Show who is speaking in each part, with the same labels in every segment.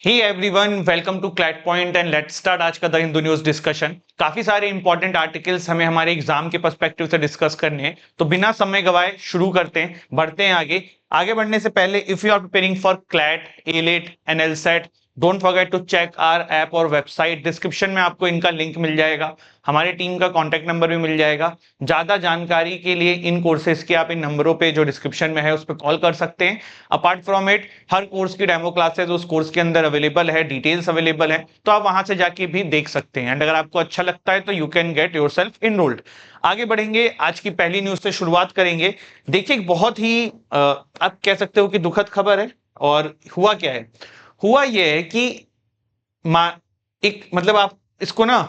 Speaker 1: Hey everyone, welcome to CLAT point and let's start आज का the Hindu news discussion. काफी सारे इंपॉर्टेंट आर्टिकल्स हमें हमारे एग्जाम के पर्सपेक्टिव से डिस्कस करने हैं, तो बिना समय गवाए शुरू करते हैं, बढ़ते हैं आगे। आगे बढ़ने से पहले if you are preparing for CLAT, AILET and LSAT, don't forget to check our app और वेबसाइट। डिस्क्रिप्शन में आपको इनका लिंक मिल जाएगा, हमारी टीम का कॉन्टैक्ट नंबर भी मिल जाएगा। ज्यादा जानकारी के लिए इन कोर्सेज के आप इन नंबरों पे जो डिस्क्रिप्शन में है उस पर कॉल कर सकते हैं। Apart from it, her course की डेमो क्लासेस उस कोर्स के अंदर अवेलेबल है, डिटेल्स अवेलेबल है, तो आप वहां से जाके भी देख सकते हैं। एंड अगर आपको अच्छा लगता है तो you can get yourself enrolled. आगे बढ़ेंगे, आज की पहली न्यूज से शुरुआत करेंगे। देखिए, एक बहुत ही आप कह सकते हो कि दुखद खबर है। और हुआ क्या है? हुआ यह है कि एक मतलब आप इसको ना,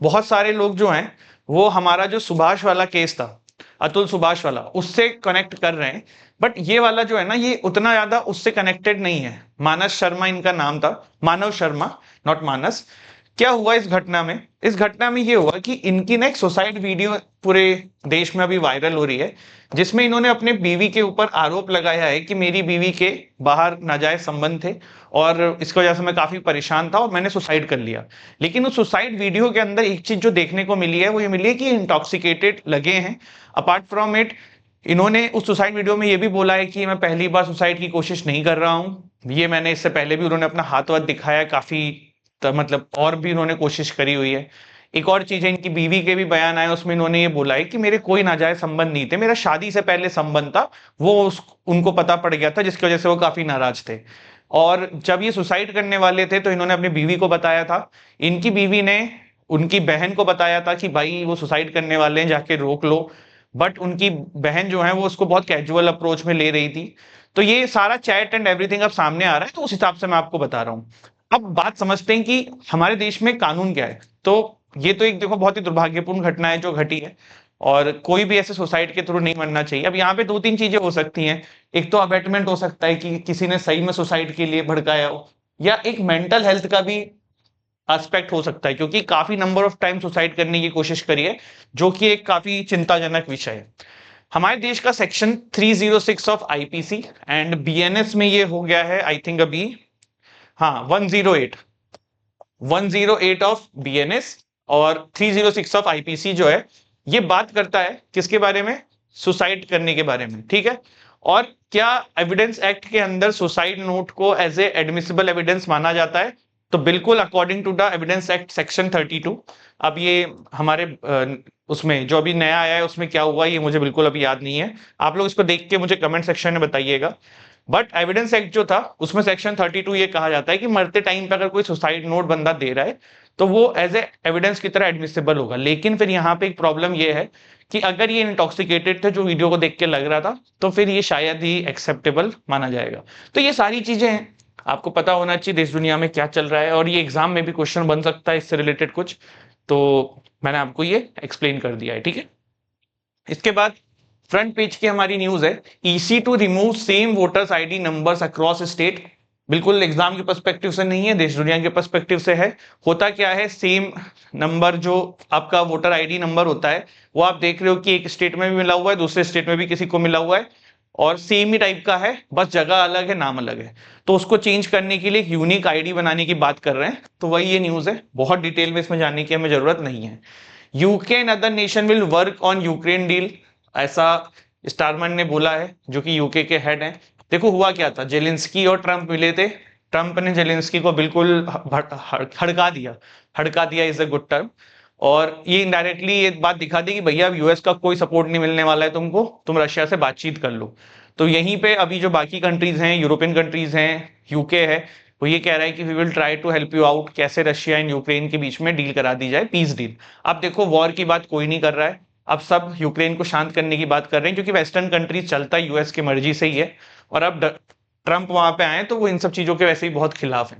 Speaker 1: बहुत सारे लोग जो हैं वो हमारा जो सुभाष वाला केस था, अतुल सुभाष वाला, उससे कनेक्ट कर रहे हैं। बट ये वाला जो है ना, ये उतना ज्यादा उससे कनेक्टेड नहीं है। मानस शर्मा इनका नाम था, मानव शर्मा, नॉट मानस। क्या हुआ इस घटना में? इस घटना में ये हुआ कि इनकी ना एक सुसाइड वीडियो पूरे देश में अभी वायरल हो रही है, जिसमें इन्होंने अपने बीवी के ऊपर आरोप लगाया है कि मेरी बीवी के बाहर नाजायज संबंध थे और इसकी वजह से मैं काफी परेशान था और मैंने सुसाइड कर लिया। लेकिन उस सुसाइड वीडियो के अंदर एक चीज जो देखने को मिली है वो ये मिली है कि इंटॉक्सिकेटेड लगे हैं। अपार्ट फ्रॉम इट, इन्होंने उस सुसाइड वीडियो में ये भी बोला है कि मैं पहली बार सुसाइड की कोशिश नहीं कर रहा हूं, ये मैंने इससे पहले भी उन्होंने अपना हाथ वाथ दिखाया काफी, मतलब और भी उन्होंने कोशिश करी हुई है। एक और चीज है, इनकी बीवी के भी बयान आए, उसमें इन्होंने ये बोला है कि मेरे कोई नाजायज संबंध नहीं थे, मेरा शादी से पहले संबंध था, वो उनको पता पड़ गया था, जिसकी वजह से वो काफी नाराज थे। और जब ये सुसाइड करने वाले थे तो इन्होंने अपनी बीवी को बताया था। इनकी बीवी ने उनकी बहन को बताया था कि भाई वो सुसाइड करने वाले हैं, जाके रोक लो। बट उनकी बहन जो है वो उसको बहुत कैजुअल अप्रोच में ले रही थी। तो ये सारा चैट एंड एवरीथिंग अब सामने आ रहा है, तो उस हिसाब से मैं आपको बता रहा हूँ। अब बात समझते हैं कि हमारे देश में कानून क्या है। तो ये तो एक देखो बहुत ही दुर्भाग्यपूर्ण घटना है जो घटी है, और कोई भी ऐसे सुसाइड के थ्रू नहीं मरना चाहिए। अब यहाँ पे दो तीन चीजें हो सकती हैं। एक तो अबेटमेंट हो सकता है कि किसी ने सही में सुसाइड के लिए भड़काया हो, या एक मेंटल हेल्थ का भी एस्पेक्ट हो सकता है, क्योंकि काफी नंबर ऑफ टाइम सुसाइड करने की कोशिश करी है, जो कि एक काफी चिंताजनक विषय है। हमारे देश का section 306 of IPC and BNS में ये हो गया है आई थिंक अभी, हाँ 108 ऑफ बीएनएस और 306 ऑफ आईपीसी जो है, ये बात करता है किसके बारे में? सुसाइड करने के बारे में, ठीक है। और क्या एविडेंस एक्ट के अंदर सुसाइड नोट को एज ए एडमिसिबल एविडेंस माना जाता है? तो बिल्कुल, according to the evidence act section 32। अब ये हमारे उसमें जो अभी नया आया है उसमें क्या हुआ ये मुझे बिल्कुल अभी याद नहीं है, आप लोग इसको देख के मुझे कमेंट सेक्शन में बताइएगा। बट एविडेंस एक्ट जो था उसमें सेक्शन 32 ये कहा जाता है कि मरते टाइम पे अगर कोई सुसाइड नोट बंदा दे रहा है तो वो एज ए एविडेंस की तरह एडमिसिबल होगा। लेकिन फिर यहाँ पे एक प्रॉब्लम ये है कि अगर ये इंटॉक्सिकेटेड थे, जो वीडियो को देख के लग रहा था, तो फिर ये शायद ही एक्सेप्टेबल माना जाएगा। तो ये सारी चीजें हैं, आपको पता होना चाहिए देश दुनिया में क्या चल रहा है, और ये एग्जाम में भी क्वेश्चन बन सकता है इससे रिलेटेड कुछ, तो मैंने आपको ये एक्सप्लेन कर दिया है, ठीक है। इसके बाद फ्रंट पेज की हमारी न्यूज है, EC to remove same voters ID numbers across state. बिल्कुल एग्जाम के पर्सपेक्टिव से नहीं है, देश दुनिया के पर्सपेक्टिव से है। होता क्या है, सेम नंबर जो आपका वोटर आईडी नंबर होता है वो आप देख रहे हो कि एक स्टेट में भी मिला हुआ है, दूसरे स्टेट में भी किसी को मिला हुआ है, और सेम ही टाइप का है, बस जगह अलग है, नाम अलग है। तो उसको चेंज करने के लिए एक यूनिक आईडी बनाने की बात कर रहे हैं, तो वही ये न्यूज है। बहुत डिटेल में इसमें जानने की हमें जरूरत नहीं है। UK and other nation will work on Ukraine deal, ऐसा स्टारमन ने बोला है, जो कि यूके के हेड हैं। देखो हुआ क्या था, जेलेंस्की और ट्रंप मिले थे, ट्रंप ने जेलेंस्की को बिल्कुल हड़का दिया। हड़का दिया इज अ गुड टर्म। और ये इनडायरेक्टली ये बात दिखा दी कि भैया अब यूएस का कोई सपोर्ट नहीं मिलने वाला है तुमको, तुम रशिया से बातचीत कर लो। तो यहीं पे अभी जो बाकी कंट्रीज हैं, यूरोपियन कंट्रीज हैं, यूके है, वो ये कह रहा है कि we will try to help you out, कैसे रशिया एंड यूक्रेन के बीच में डील करा दी जाए, पीस डील। अब देखो, वॉर की बात कोई नहीं कर रहा है, अब सब यूक्रेन को शांत करने की बात कर रहे हैं, क्योंकि वेस्टर्न कंट्रीज चलता है यूएस की मर्जी से ही है। और अब ट्रंप वहां पे आए तो वो इन सब चीजों के वैसे ही बहुत खिलाफ है।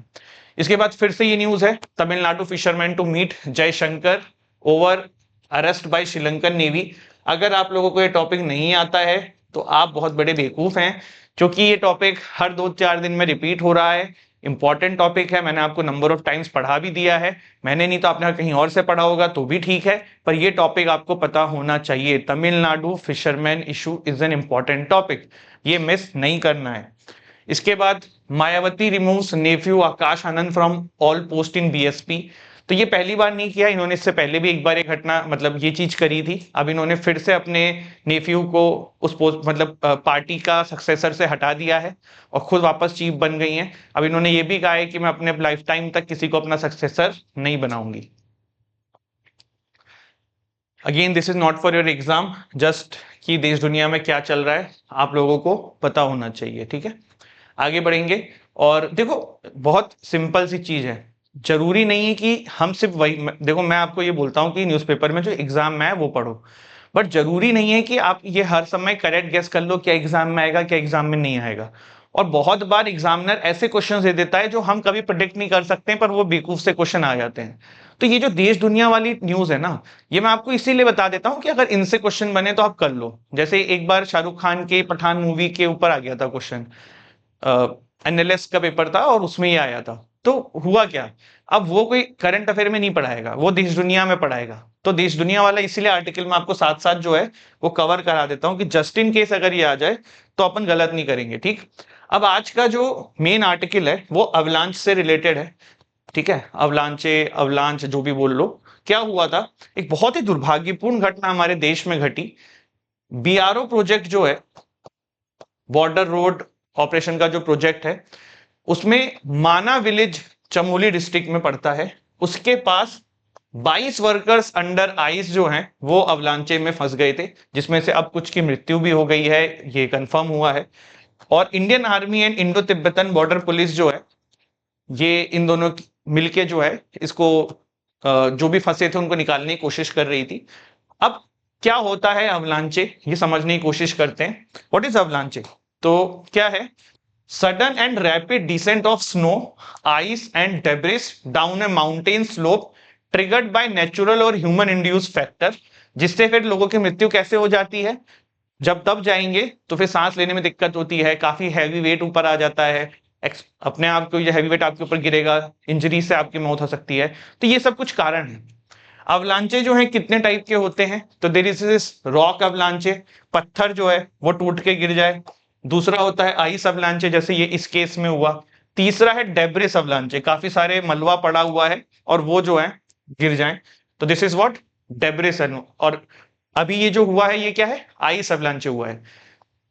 Speaker 1: इसके बाद फिर से ये न्यूज है, Tamil Nadu fisherman to meet Jaishankar over arrest by Sri Lankan navy. अगर आप लोगों को ये टॉपिक नहीं आता है तो आप बहुत बड़े बेवकूफ हैं, क्योंकि ये टॉपिक हर 2-4 दिन में रिपीट हो रहा है। इंपॉर्टेंट टॉपिक है, मैंने आपको नंबर ऑफ टाइम्स पढ़ा भी दिया है, मैंने नहीं तो आपने कहीं और से पढ़ा होगा तो भी ठीक है, पर ये टॉपिक आपको पता होना चाहिए। Tamil Nadu fisherman issue is an important topic, ये मिस नहीं करना है। इसके बाद Mayawati removes nephew Akash Anand from all post in BSP. तो ये पहली बार नहीं किया, इन्होंने इससे पहले भी एक बार एक घटना मतलब ये चीज करी थी। अब इन्होंने फिर से अपने नेफ्यू को उस पोस्ट मतलब पार्टी का सक्सेसर से हटा दिया है और खुद वापस चीफ बन गई हैं। अब इन्होंने ये भी कहा है कि मैं अपने लाइफ टाइम तक किसी को अपना सक्सेसर नहीं बनाऊंगी। Again this is not for your exam, just कि देश दुनिया में क्या चल रहा है आप लोगों को पता होना चाहिए, ठीक है। आगे बढ़ेंगे और देखो बहुत सिंपल सी चीज है, जरूरी नहीं है कि हम सिर्फ वही देखो, मैं आपको ये बोलता हूँ कि न्यूज़पेपर में जो एग्जाम में है वो पढ़ो, बट जरूरी नहीं है कि आप ये हर समय करेक्ट गेस कर लो क्या एग्जाम में आएगा क्या एग्जाम में नहीं आएगा। और बहुत बार एग्जामिनर ऐसे क्वेश्चन दे देता है जो हम कभी प्रिडिक्ट नहीं कर सकते, पर वो बेवकूफ से क्वेश्चन आ जाते हैं। तो ये जो देश दुनिया वाली न्यूज है ना, ये मैं आपको इसीलिए बता देता हूँ कि अगर इनसे क्वेश्चन बने तो आप कर लो। जैसे एक बार शाहरुख खान के पठान मूवी के ऊपर आ गया था क्वेश्चन, एनएलएस का पेपर था और उसमें ही आया था। तो हुआ क्या, अब वो कोई करंट अफेयर में नहीं पढ़ाएगा, वो देश दुनिया में पढ़ाएगा। तो देश दुनिया वाला इसीलिए आर्टिकल में आपको साथ साथ जो है वो कवर करा देता हूं कि जस्ट इन केस अगर ये आ जाए तो अपन गलत नहीं करेंगे, ठीक। अब आज का जो मेन आर्टिकल है वो अवलांच से रिलेटेड है, ठीक है। अवलांच जो भी बोल लो। क्या हुआ था, एक बहुत ही दुर्भाग्यपूर्ण घटना हमारे देश में घटी। बीआरओ प्रोजेक्ट जो है, बॉर्डर रोड ऑपरेशन का जो प्रोजेक्ट है, उसमें माना विलेज चमोली डिस्ट्रिक्ट में पड़ता है। उसके पास 22 वर्कर्स अंडर आइस जो हैं वो अवलांचे में फंस गए थे, जिसमें से अब कुछ की मृत्यु भी हो गई है, ये कंफर्म हुआ है। और Indian army and Indo Tibetan border police जो है, ये इन दोनों मिलके जो है इसको जो भी फंसे थे उनको निकालने की कोशिश कर रही थी। अब क्या होता है अवलांचे, ये समझने की कोशिश करते हैं। What is avalanche? तो क्या है, sudden and rapid descent of snow, ice and debris down a mountain slope triggered by natural और ह्यूमन इंड्यूस फैक्टर। जिससे फिर लोगों की मृत्यु कैसे हो जाती है, जब दब जाएंगे तो फिर सांस लेने में दिक्कत होती है, काफी हैवी वेट ऊपर आ जाता है, अपने आप को ये हैवी वेट आपके ऊपर गिरेगा, इंजरी से आपकी मौत हो सकती है। तो ये सब कुछ कारण है। अवलांचे जो है कितने टाइप के होते हैं, तो देयर इज दिस रॉक अवलांचे, पत्थर जो है वो टूट के गिर जाए। दूसरा होता है आइस अवलांचे, जैसे ये इस केस में हुआ। तीसरा है डेब्रिस अवलांचे, काफी सारे मलबा पड़ा हुआ है और वो जो है गिर जाए, तो दिस इज व्हाट डेब्रिस। और अभी ये जो हुआ है ये क्या है, आइस अवलांचे हुआ है।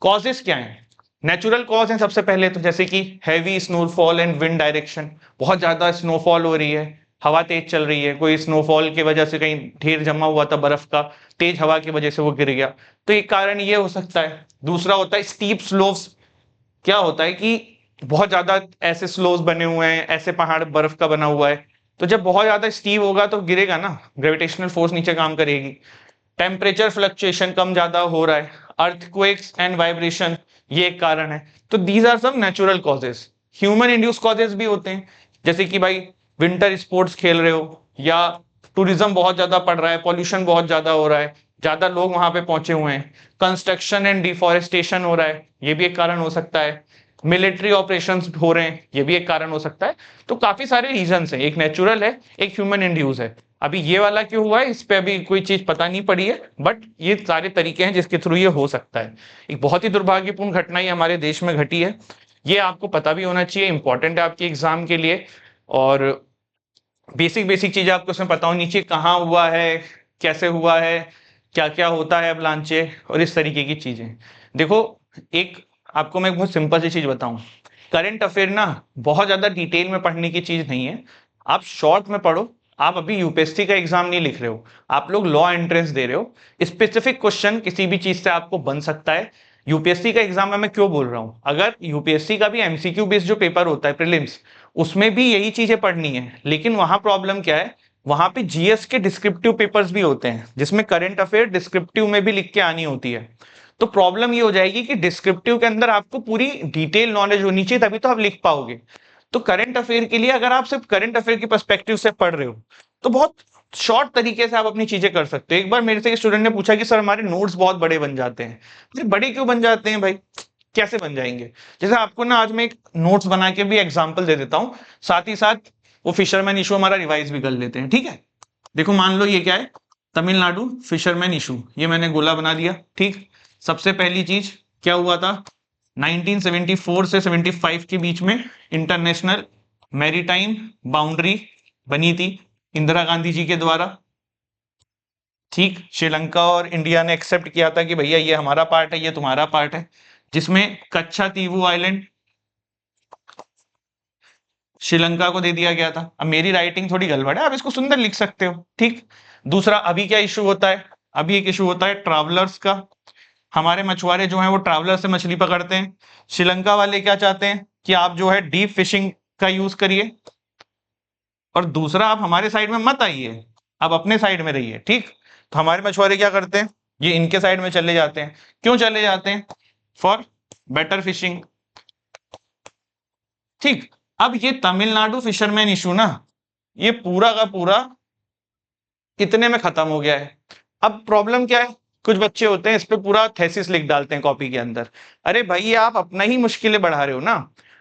Speaker 1: कॉजेस क्या है, नेचुरल कॉज है सबसे पहले तो, जैसे कि heavy snowfall and wind direction, बहुत ज्यादा स्नोफॉल हो रही है, हवा तेज चल रही है, कोई स्नोफॉल की वजह से कहीं ढेर जमा हुआ था बर्फ का, तेज हवा की वजह से वो गिर गया, तो एक कारण ये हो सकता है। दूसरा होता है स्टीप स्लोप्स, क्या होता है कि बहुत ज्यादा ऐसे स्लोप्स बने हुए हैं, ऐसे पहाड़ बर्फ का बना हुआ है, तो जब बहुत ज्यादा स्टीप होगा तो गिरेगा ना, ग्रेविटेशनल फोर्स नीचे काम करेगी। टेम्परेचर फ्लक्चुएशन कम ज्यादा हो रहा है, अर्थक्वेक्स एंड वाइब्रेशन, ये एक कारण है। तो these are some natural causes. Human induce causes भी होते हैं, जैसे कि भाई विंटर स्पोर्ट्स खेल रहे हो, या टूरिज्म बहुत ज्यादा पड़ रहा है, पॉल्यूशन बहुत ज्यादा हो रहा है, ज्यादा लोग वहां पे पहुंचे हुए हैं, कंस्ट्रक्शन एंड डिफॉरेस्टेशन हो रहा है, ये भी एक कारण हो सकता है, मिलिट्री ऑपरेशंस हो रहे हैं, ये भी एक कारण हो सकता है। तो काफी सारे रीजंस हैं, एक नेचुरल है एक ह्यूमन इंड्यूस है। अभी ये वाला क्यों हुआ है इस पे अभी कोई चीज पता नहीं पड़ी है, बट ये सारे तरीके हैं जिसके थ्रू ये हो सकता है। एक बहुत ही दुर्भाग्यपूर्ण घटना ये हमारे देश में घटी है, ये आपको पता भी होना चाहिए, इंपॉर्टेंट है आपके एग्जाम के लिए। और बेसिक बेसिक चीजें आपको उसमें पता हो, नीचे कहाँ हुआ है, कैसे हुआ है, क्या क्या होता है अवलांचे, और इस तरीके की चीजें। देखो एक आपको मैं एक बहुत सिंपल सी चीज बताऊं, करंट अफेयर ना बहुत ज्यादा डिटेल में पढ़ने की चीज नहीं है, आप शॉर्ट में पढ़ो। आप अभी यूपीएससी का एग्जाम नहीं लिख रहे हो, आप लोग लॉ एंट्रेंस दे रहे हो, स्पेसिफिक क्वेश्चन किसी भी चीज से आपको बन सकता है। यूपीएससी का एग्जाम में मैं क्यों बोल रहा हूं, अगर यूपीएससी का भी एमसीक्यू बेस्ड जो पेपर होता है प्रीलिम्स, उसमें भी यही चीजें पढ़नी है, लेकिन वहां प्रॉब्लम क्या है, वहां पे जीएस के डिस्क्रिप्टिव पेपर्स भी होते हैं, जिसमें करंट अफेयर डिस्क्रिप्टिव में भी लिख के आनी होती है। तो प्रॉब्लम ये हो जाएगी कि डिस्क्रिप्टिव के अंदर आपको पूरी डिटेल नॉलेज होनी चाहिए, तभी तो आप लिख पाओगे। तो करंट अफेयर के लिए अगर आप सिर्फ करंट अफेयर के पर्सपेक्टिव से पढ़ रहे हो तो बहुत शॉर्ट तरीके से आप अपनी चीजें कर सकते हो। एक बार मेरे से एक स्टूडेंट ने पूछा कि सर हमारे नोट्स बहुत बड़े बन जाते हैं। बड़े क्यों बन जाते हैं भाई, कैसे बन जाएंगे? जैसे आपको ना आज मैं एक नोट्स बना के भी एग्जांपल दे देता हूं, साथ ही साथ वो फिशरमैन इशू हमारा रिवाइज भी कर लेते हैं, ठीक है। देखो मान लो ये क्या है, तमिलनाडु फिशरमैन इशू, ये मैंने गोला बना दिया, ठीक। सबसे पहली चीज क्या हुआ था, 1974 से 75 के बीच में इंटरनेशनल मैरीटाइम बाउंड्री बनी थी इंदिरा गांधी जी के द्वारा। ठीक, श्रीलंका और इंडिया ने एक्सेप्ट किया था कि भैया ये हमारा पार्ट है, ये तुम्हारा पार्ट है, जिसमें कच्चा तीवू आइलैंड श्रीलंका को दे दिया गया था। अब मेरी राइटिंग थोड़ी गड़बड़ है, आप इसको सुंदर लिख सकते हो। ठीक, दूसरा अभी क्या इशू होता है, अभी एक इशू होता है ट्रैवलर्स का। हमारे मछुआरे जो हैं वो ट्रैवलर से मछली पकड़ते हैं। श्रीलंका वाले क्या चाहते हैं कि आप जो है डीप फिशिंग का यूज करिए, और दूसरा आप हमारे साइड में मत आइए, आप अपने साइड में रहिए। ठीक, तो हमारे मछुआरे क्या करते हैं, ये इनके साइड में चले जाते हैं। क्यों चले जाते हैं? For better fishing. ठीक, अब ये तमिलनाडु फिशरमैन इशू ना, ये पूरा का पूरा इतने में खत्म हो गया है। अब प्रॉब्लम क्या है, कुछ बच्चे होते हैं इस पे पूरा थेसिस लिख डालते हैं कॉपी के अंदर। अरे भाई आप अपना ही मुश्किलें बढ़ा रहे हो ना।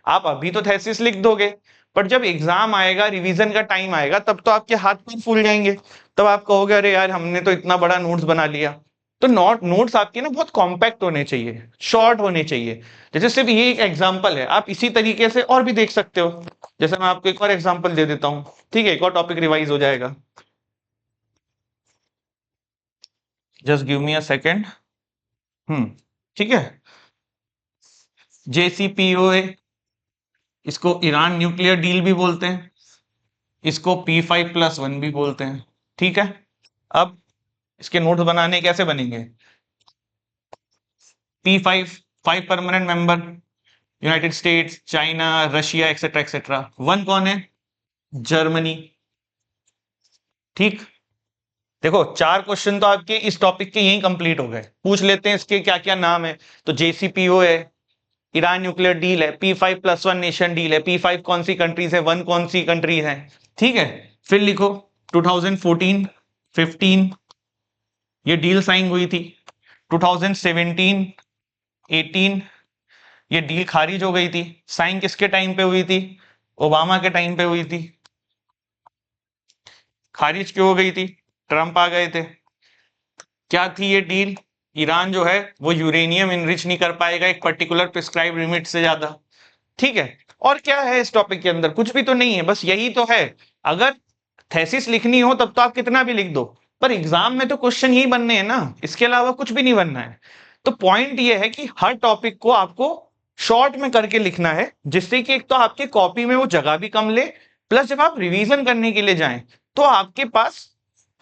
Speaker 1: आप अभी तो थेसिस लिख दोगे, पर जब एग्जाम आएगा, रिवीजन का टाइम आएगा, तब तो आपके हाथ पैर फूल जाएंगे। तब आप कहोगे अरे यार हमने तो इतना बड़ा नोट्स बना लिया। तो नोट्स आपके ना बहुत कॉम्पैक्ट होने चाहिए, शॉर्ट होने चाहिए। जैसे सिर्फ ये एक एग्जाम्पल है, आप इसी तरीके से और भी देख सकते हो। जैसे मैं आपको एक और एग्जाम्पल दे देता हूँ, ठीक है, एक और टॉपिक रिवाइज हो जाएगा। Just give me a second. ठीक है, JCPOA, इसको ईरान न्यूक्लियर डील भी बोलते हैं, इसको P5+1 भी बोलते हैं। ठीक है, अब इसके नोट्स बनाने कैसे बनेंगे? P5, 5 permanent member, United states, China, Russia etcetera etcetera. 1 कौन है? जर्मनी। ठीक, देखो 4 क्वेश्चन तो आपके इस टॉपिक के यही कंप्लीट हो गए। पूछ लेते हैं इसके क्या क्या नाम है। तो JCPOA है, ईरान न्यूक्लियर डील है, P5+1 नेशन डील है। P5 कौन सी कंट्रीज है, 1 कौन सी कंट्रीज है। ठीक है, फिर लिखो 2014, 15 ये डील साइन हुई थी। 2017, 18 ये डील खारिज हो गई थी। साइन किसके टाइम पे हुई थी? ओबामा के टाइम पे हुई थी। खारिज क्यों हो गई थी? ट्रंप आ गए थे। क्या थी ये डील? ईरान जो है वो यूरेनियम इनरिच नहीं कर पाएगा एक पर्टिकुलर प्रिस्क्राइब लिमिट से ज्यादा। ठीक है, और क्या है इस टॉपिक के अंदर? कुछ भी तो नहीं है, बस यही तो है। अगर थेसिस लिखनी हो तब तो आप कितना भी लिख दो, पर एग्जाम में तो क्वेश्चन यही बनने हैं ना, इसके अलावा कुछ भी नहीं बनना है। तो पॉइंट ये है कि हर टॉपिक को आपको शॉर्ट में करके लिखना है, जिससे कि एक तो आपके कॉपी में वो जगह भी कम ले, प्लस जब आप रिवीजन करने के लिए जाएं तो आपके पास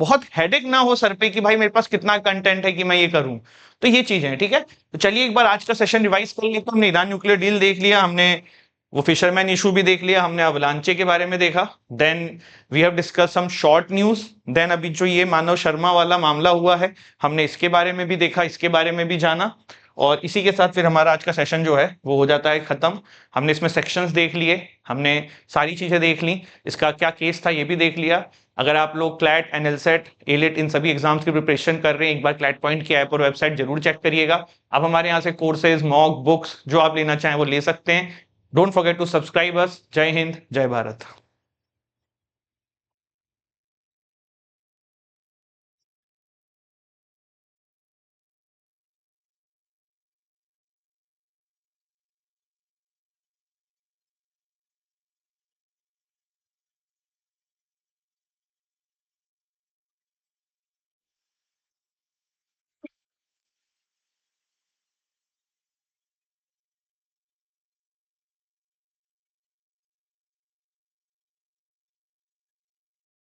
Speaker 1: बहुत हेडेक ना हो सर पे कि भाई मेरे पास कितना कंटेंट है कि मैं ये करूं। तो ये चीज है। ठीक है, तो चलिए एक बार आज का सेशन रिवाइज कर लेते हैं। हमने ईरान न्यूक्लियर डील देख लिया, हमने वो फिशरमैन इशू भी देख लिया, हमने अवलांचे के बारे में देखा, then we have discuss some short news, then अभी जो ये मानव शर्मा वाला मामला हुआ है हमने इसके बारे में भी देखा, इसके बारे में भी जाना। और इसी के साथ फिर हमारा आज का सेशन जो है वो हो जाता है खत्म। हमने इसमें सेक्शंस देख लिए, हमने सारी चीजें देख ली, इसका क्या केस था ये भी देख लिया। अगर आप लोग क्लैट, एनएलसेट, एलिट इन सभी एग्जाम्स की प्रिपरेशन कर रहे हैं, एक बार क्लैट पॉइंट की ऐप और वेबसाइट जरूर चेक करिएगा। आप हमारे यहाँ से कोर्सेज, मॉक बुक्स जो आप लेना चाहें वो ले सकते हैं। Don't forget to subscribe us. जय हिंद, जय भारत।